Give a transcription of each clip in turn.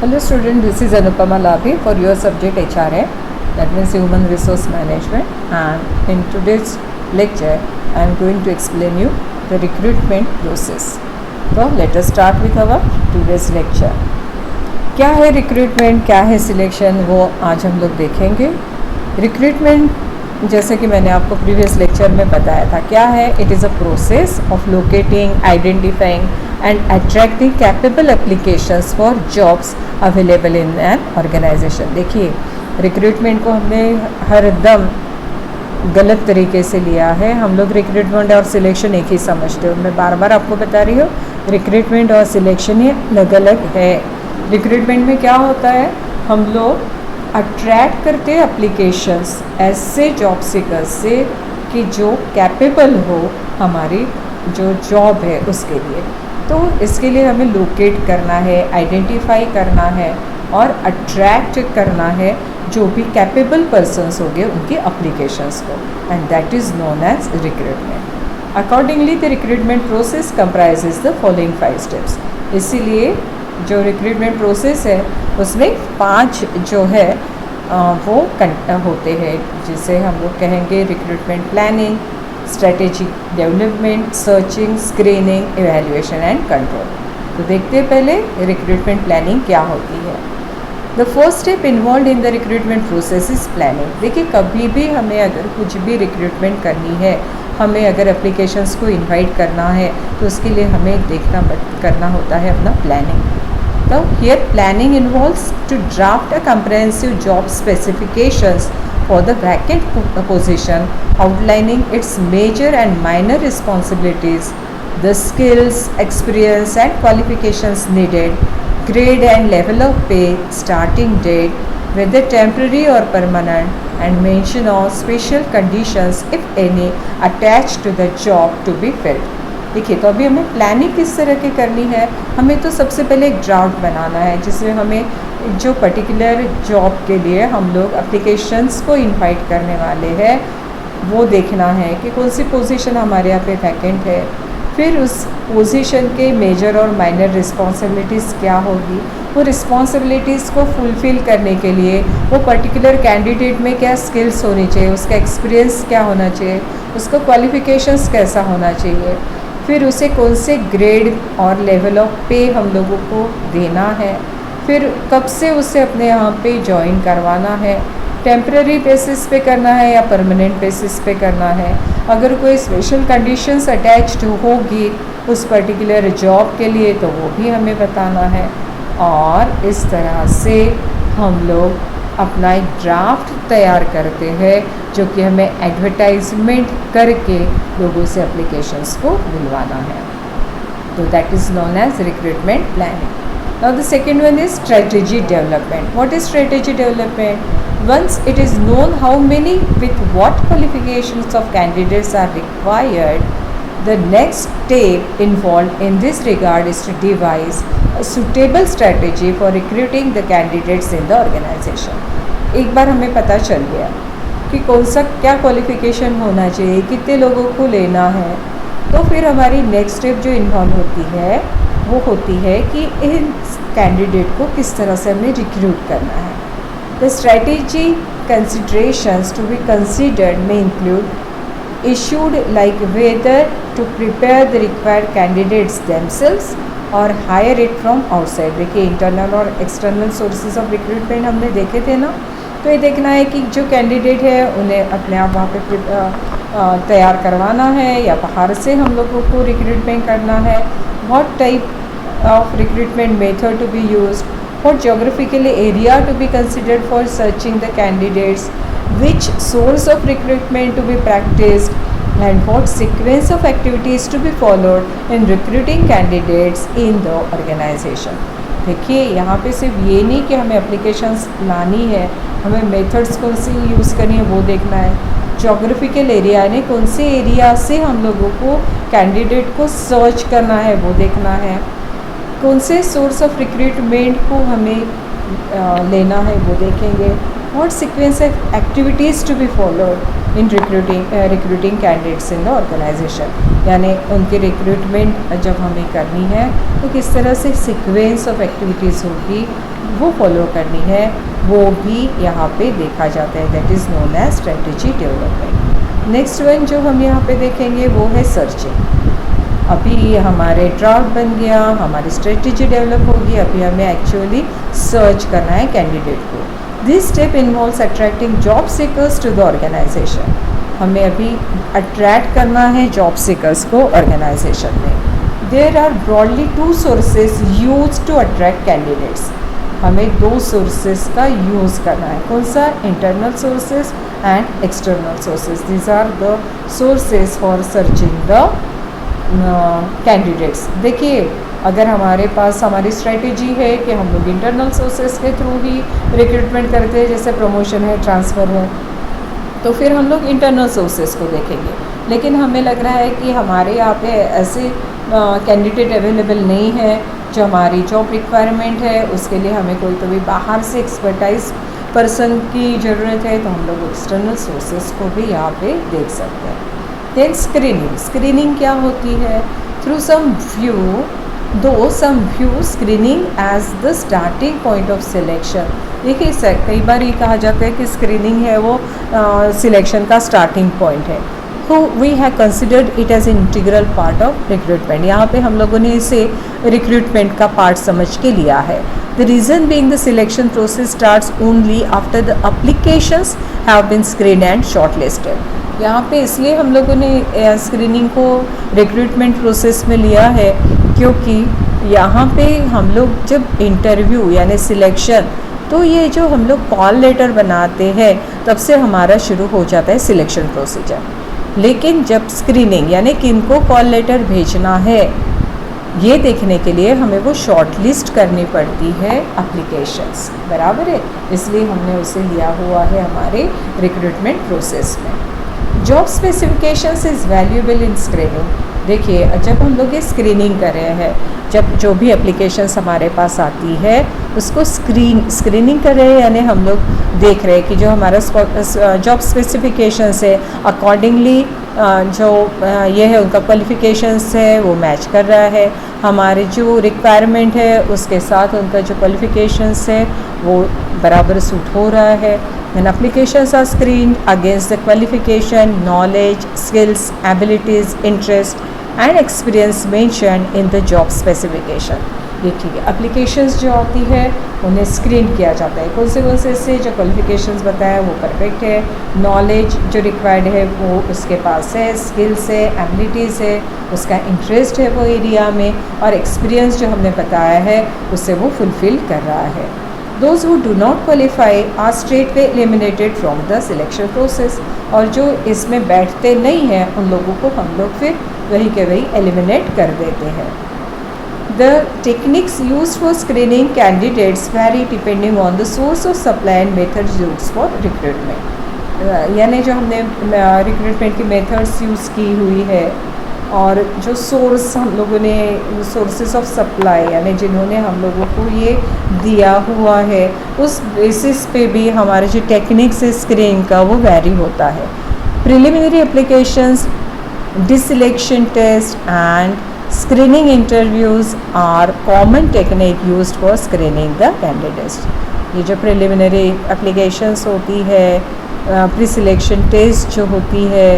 Hello student, this is Anupama Labhi for your subject HRM, that means Human Resource Management, and in today's lecture I am going to explain you the recruitment process. So let us start with our today's lecture. क्या है recruitment, क्या है selection, वो आज हम लोग देखेंगे. Recruitment जैसे कि मैंने आपको प्रीवियस लेक्चर में बताया था क्या है. It is a process of locating, identifying and attracting capable applications for jobs available in an organisation. देखिए, रिक्रूटमेंट को हमने हर दम गलत तरीके से लिया है. हम लोग रिक्रूटमेंट और सिलेक्शन एक ही समझते हो. मैं बार बार आपको बता रही हूँ, रिक्रूटमेंट और सिलेक्शन ये अलग अलग है. रिक्रूटमेंट में क्या होता है, हम लोग अट्रैक्ट करते हैं एप्लीकेशंस ऐसे जॉब सीकर्स से कि जो कैपेबल हो हमारी जो जॉब है उसके लिए. तो इसके लिए हमें लोकेट करना है, आइडेंटिफाई करना है और अट्रैक्ट करना है जो भी कैपेबल पर्सन्स होंगे उनकी एप्लीकेशंस को, and that is known as recruitment. Accordingly the recruitment process comprises the following 5 steps. इसीलिए जो रिक्रूटमेंट प्रोसेस है उसमें 5 जो है वो होते हैं, जिसे हम लोग कहेंगे recruitment planning, strategic development, searching, screening, evaluation and control. तो देखते हैं पहले रिक्रूटमेंट प्लानिंग क्या होती है. The first step involve in the recruitment process is planning. देखिए, कभी भी हमें अगर कुछ भी रिक्रूटमेंट करनी है, हमें अगर एप्लीकेशंस को इनवाइट करना है तो उसके लिए हमें करना होता है अपना प्लानिंग. तो here planning involves to draft a comprehensive job specifications for the vacant position, outlining its major and minor responsibilities, the skills, experience and qualifications needed, grade and level of pay, starting date, whether temporary or permanent, and mention of special conditions, if any, attached to the job to be filled. देखिए, तो अभी हमें planning किस तरह की करनी है. हमें तो सबसे पहले एक ड्राफ्ट बनाना है जिसमें हमें जो पर्टिकुलर जॉब के लिए हम लोग एप्लीकेशंस को इनवाइट करने वाले हैं वो देखना है कि कौन सी पोजीशन हमारे यहाँ पे वैकेंट है. फिर उस पोजीशन के मेजर और माइनर रिस्पॉन्सिबिलिटीज़ क्या होगी, वो रिस्पॉन्सिबिलिटीज़ को फुलफ़िल करने के लिए वो पर्टिकुलर कैंडिडेट में क्या स्किल्स होनी चाहिए, उसका एक्सपीरियंस क्या होना चाहिए, उसका क्वालिफ़िकेशंस कैसा होना चाहिए, फिर उसे कौन से ग्रेड और लेवल ऑफ पे हम लोगों को देना है, फिर कब से उसे अपने यहाँ पे ज्वाइन करवाना है, टेम्पररी बेसिस पे करना है या परमानेंट बेसिस पे करना है, अगर कोई स्पेशल कंडीशंस अटैच्ड होगी उस पर्टिकुलर जॉब के लिए तो वो भी हमें बताना है. और इस तरह से हम लोग अपना एक ड्राफ्ट तैयार करते हैं जो कि हमें एडवर्टाइजमेंट करके लोगों से एप्लीकेशंस को दिलवाना है. तो that is known as recruitment planning. Now the second one is strategy development. What is strategy development? Once it is known how many with what qualifications of candidates are required, the next step involved in this regard is to devise a suitable strategy for recruiting the candidates in the organization. एक बार हमें पता चल गया कि कौन सा क्या qualification होना चाहिए, कितने लोगों को लेना है, तो फिर हमारी नेक्स्ट स्टेप जो इन्वॉल्व होती है वो होती है कि इन कैंडिडेट को किस तरह से हमें रिक्रूट करना है. The strategy considerations to be considered में include issued like whether to prepare the required candidates themselves और हायर इट फ्रॉम आउटसाइड. देखिए, इंटरनल और एक्सटर्नल सोर्सेज ऑफ रिक्रूटमेंट हमने देखे थे ना, तो ये देखना है कि जो कैंडिडेट है उन्हें अपने आप वहाँ पे तैयार करवाना है या बाहर से हम लोगों को रिक्रूटमेंट करना है. What type of recruitment method to be used, what geographical area to be considered for searching the candidates, which source of recruitment to be practiced, and what sequence of activities to be followed in recruiting candidates in the organization. देखिए, यहाँ पे सिर्फ ये नहीं कि हमें applications लानी है, हमें मेथड्स कौन सी यूज़ करनी है वो देखना है. जोग्राफिकल एरिया यानी कौन से एरिया से हम लोगों को कैंडिडेट को सर्च करना है वो देखना है. कौन से सोर्स ऑफ रिक्रूटमेंट को हमें लेना है वो देखेंगे। What sequence of activities to be followed in recruiting candidates in the organisation, यानी उनकी रिक्रूटमेंट जब हमें करनी है तो किस तरह से सीक्वेंस ऑफ एक्टिविटीज़ होगी वो फॉलो करनी है, वो भी यहाँ पे देखा जाता है। That is known as strategy development. Next one जो हम यहाँ पे देखेंगे वो है सर्चिंग। अभी हमारे ड्राफ्ट बन गया, हमारी स्ट्रेटजी डेवलप होगी, अभी हमें एक्चुअली सर्च करना है कैंडिडेट को। This step involves attracting job seekers to the organisation. हमें अभी अट्रैक्ट करना है जॉब सीकर्स को ऑर्गेनाइजेशन में। There are broadly 2 sources use to attract candidates. हमें 2 सोर्सेज का यूज़ करना है। कौन सा? Internal sources and external sources. These are the sources for searching the candidates. देखिए, अगर हमारे पास हमारी स्ट्रेटजी है कि हम लोग इंटरनल सोर्सेज के थ्रू ही रिक्रूटमेंट करते हैं, जैसे प्रमोशन है, ट्रांसफ़र है, तो फिर हम लोग इंटरनल सोर्सेज को देखेंगे। लेकिन हमें लग रहा है कि हमारे यहाँ पे ऐसे कैंडिडेट अवेलेबल नहीं है जो हमारी जॉब रिक्वायरमेंट है, उसके लिए हमें कोई तो भी बाहर से एक्सपर्टाइज पर्सन की ज़रूरत है, तो हम लोग एक्सटर्नल सोर्सेज को भी यहाँ पे देख सकते हैं। Then screening. स्क्रीनिंग क्या होती है? Through some view screening as the starting point of selection. देखिए सर, कई बार ये कहा जाता है कि स्क्रीनिंग है वो सिलेक्शन का स्टार्टिंग पॉइंट है, तो we have considered it as integral part of recruitment. यहाँ पे हम लोगों ने इसे रिक्रूटमेंट का पार्ट समझ के लिया है। The reason being the selection process starts only after the applications have been screen and shortlisted. यहाँ पे इसलिए हम लोगों ने स्क्रीनिंग को रिक्रूटमेंट प्रोसेस में लिया है क्योंकि यहाँ पे हम लोग जब इंटरव्यू यानी सिलेक्शन, तो ये जो हम लोग कॉल लेटर बनाते हैं तब से हमारा शुरू हो जाता है सिलेक्शन प्रोसीजर। लेकिन जब स्क्रीनिंग यानी किनको कॉल लेटर भेजना है ये देखने के लिए हमें वो शॉर्ट लिस्ट करनी पड़ती है एप्लीकेशंस, बराबर है, इसलिए हमने उसे लिया हुआ है हमारे रिक्रूटमेंट प्रोसेस में। Job specifications is valuable in screening. देखिए, जब हम लोग ये स्क्रीनिंग कर रहे हैं, जब जो भी एप्लीकेशंस हमारे पास आती है उसको स्क्रीनिंग कर रहे हैं, यानी हम लोग देख रहे हैं कि जो हमारा जॉब स्पेसिफिकेशंस है अकॉर्डिंगली जो ये है उनका क्वालिफ़िकेशंस है वो मैच कर रहा है, हमारे जो रिक्वायरमेंट है उसके साथ उनका जो क्वालिफ़िकेशंस है वो बराबर सूट हो रहा है। When applications are screened against the qualification, knowledge, skills, abilities, interest and experience mentioned in the job specification. देखिए, एप्लीकेशंस जो आती है उन्हें स्क्रीन किया जाता है कौन से से जो क्वालिफिकेशंस बताया वो परफेक्ट है, नॉलेज जो रिक्वायर्ड है वो उसके पास है, स्किल्स है, एबिलिटीज़ है, उसका इंटरेस्ट है वो एरिया में, और एक्सपीरियंस जो हमने बताया है उससे वो फुलफ़िल कर रहा है। Those who do not qualify are straightway eliminated from the selection process। और जो इसमें बैठते नहीं हैं उन लोगों को हम लोग फिर वही के वही एलिमिनेट कर देते हैं। The techniques used for screening candidates vary depending on the source of supply and methods used for recruitment। यानी जो हमने रिक्रूटमेंट की मेथड्स यूज़ की हुई है और जो सोर्स हम लोगों ने सोर्सेज ऑफ सप्लाई यानी जिन्होंने हम लोगों को ये दिया हुआ है उस बेसिस पे भी हमारे जो टेक्निक्स है स्क्रीनिंग का वो वैरी होता है। Preliminary applications, deselection test and screening interviews are common technique used for screening the candidates. ये जो प्रिलिमिनरी एप्लीकेशंस होती है, प्री सिलेक्शन टेस्ट जो होती है,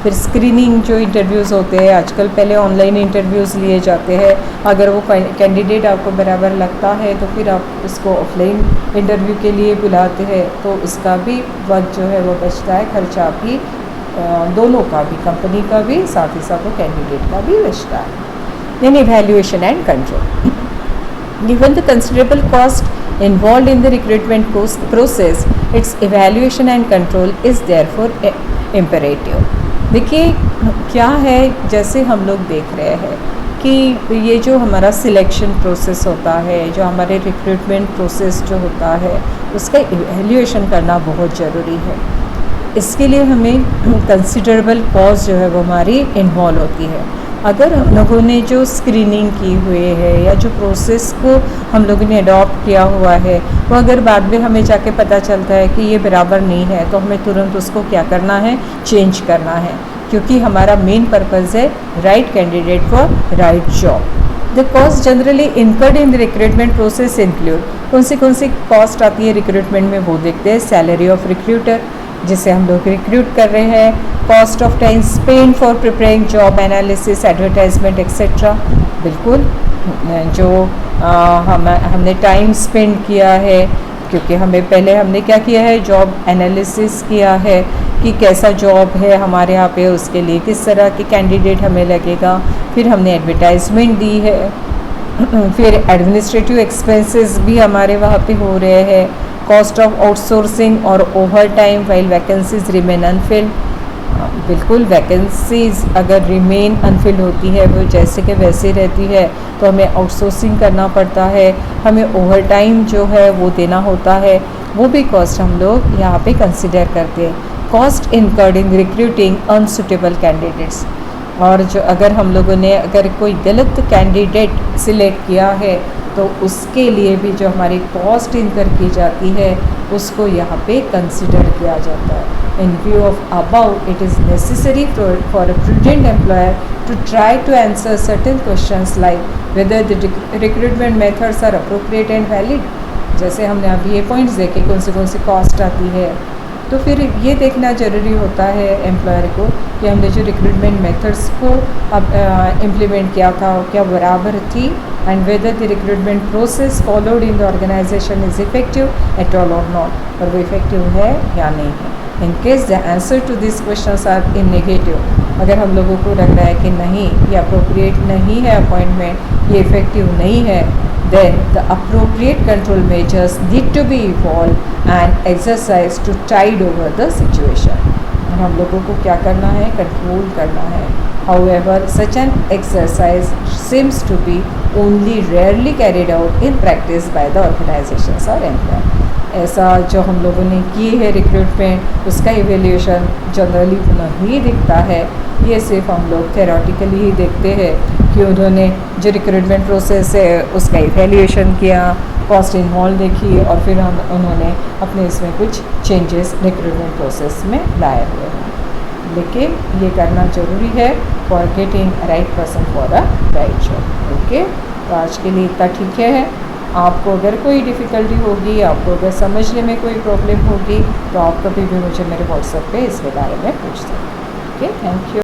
फिर स्क्रीनिंग जो इंटरव्यूज़ होते हैं, आजकल पहले ऑनलाइन इंटरव्यूज़ लिए जाते हैं, अगर वो कैंडिडेट आपको बराबर लगता है तो फिर आप उसको ऑफलाइन इंटरव्यू के लिए बुलाते हैं, तो उसका भी वक्त जो है वो बचता है, खर्चा भी दोनों का भी, कंपनी का भी, साथ ही साथ वो कैंडिडेट का भी बचता है। Then evaluation and control. Given the considerable cost involved in the recruitment process, its evaluation and control is therefore imperative। देखिए क्या है, जैसे हम लोग देख रहे हैं कि ये जो हमारा सिलेक्शन प्रोसेस होता है, जो हमारे रिक्रूटमेंट प्रोसेस जो होता है उसका इवैल्यूएशन करना बहुत ज़रूरी है। इसके लिए हमें कंसिडरेबल कॉस्ट जो है वो हमारी इन्वॉल्व होती है। अगर हम लोगों ने जो स्क्रीनिंग की हुई है या जो प्रोसेस को हम लोगों ने अडॉप्ट किया हुआ है वो अगर बाद में हमें जाके पता चलता है कि ये बराबर नहीं है तो हमें तुरंत उसको क्या करना है, चेंज करना है, क्योंकि हमारा मेन पर्पज़ है right candidate for right job. The cost generally incurred in the recruitment process include, कौन सी कॉस्ट आती है रिक्रूटमेंट में वो देखते हैं। सैलरी ऑफ रिक्रूटर, जिसे हम लोग रिक्रूट कर रहे हैं, cost of time spend for preparing job analysis, advertisement etcetera. बिल्कुल जो हमने टाइम स्पेंड किया है, क्योंकि हमने क्या किया है, जॉब एनालिसिस किया है कि कैसा जॉब है हमारे यहाँ पे, उसके लिए किस तरह के कैंडिडेट हमें लगेगा। फिर हमने एडवर्टाइजमेंट दी है, फिर एडमिनिस्ट्रेटिव एक्सपेंसेस भी हमारे वहाँ पे हो रहे हैं, कॉस्ट ऑफ आउटसोर्सिंग और over time while vacancies remain Anfield. बिल्कुल वैकेंसीज अगर रिमेन अनफिल्ड होती है, वो जैसे कि वैसे रहती है, तो हमें आउटसोर्सिंग करना पड़ता है, हमें ओवर टाइम जो है वो देना होता है, वो भी कॉस्ट हम लोग यहाँ पे कंसिडर करते हैं। Cost incurred in recruiting unsuitable candidates, और जो अगर हम लोगों ने अगर कोई गलत कैंडिडेट सिलेक्ट किया है तो उसके लिए भी जो हमारी कॉस्ट इनकर की जाती है उसको यहाँ पे कंसिडर किया जाता है। In view of above it is necessary for a prudent employer to try to answer certain questions like whether the recruitment methods are appropriate and valid. जैसे हमने अभी ये पॉइंट्स देखे कौन सी कॉस्ट आती है, तो फिर ये देखना ज़रूरी होता है एम्प्लॉयर को कि हमने जो रिक्रूटमेंट मेथड्स को अब इम्प्लीमेंट किया था क्या बराबर थी, and whether the recruitment process followed in the organisation is effective at all और नॉट, और वो इफेक्टिव है या नहीं है। In case the answer to this questions are in negative, अगर हम लोगों को लग रहा है कि नहीं ये अप्रोप्रिएट नहीं है अपॉइंटमेंट, ये इफेक्टिव नहीं है, then the appropriate control measures need to be evolved and exercised to tide over the situation. हम लोगों को क्या करना है, कंट्रोल करना है। However, such an exercise seems to be only rarely carried out in practice by the organizations or employer. ऐसा जो हम लोगों ने की है रिक्रूटमेंट, उसका इवेल्यूशन जनरली नहीं दिखता है। ये सिर्फ हम लोग थेरोटिकली ही देखते हैं कि उन्होंने जो रिक्रूटमेंट प्रोसेस है उसका इवेल्यूशन किया, कॉस्ट इन्वॉल्व देखी, और फिर उन्होंने अपने इसमें कुछ चेंजेस रिक्रूटमेंट प्रोसेस में लाए हुए हैं। लेकिन ये करना ज़रूरी है for getting right person for a right job. Okay, तो आज के लिए इतना ठीक है। आपको अगर कोई डिफ़िकल्टी होगी, आपको अगर समझने में कोई प्रॉब्लम होगी, तो आप कभी भी मुझे मेरे व्हाट्सएप पे इसके बारे में पूछ सकते हैं। Okay, thank you.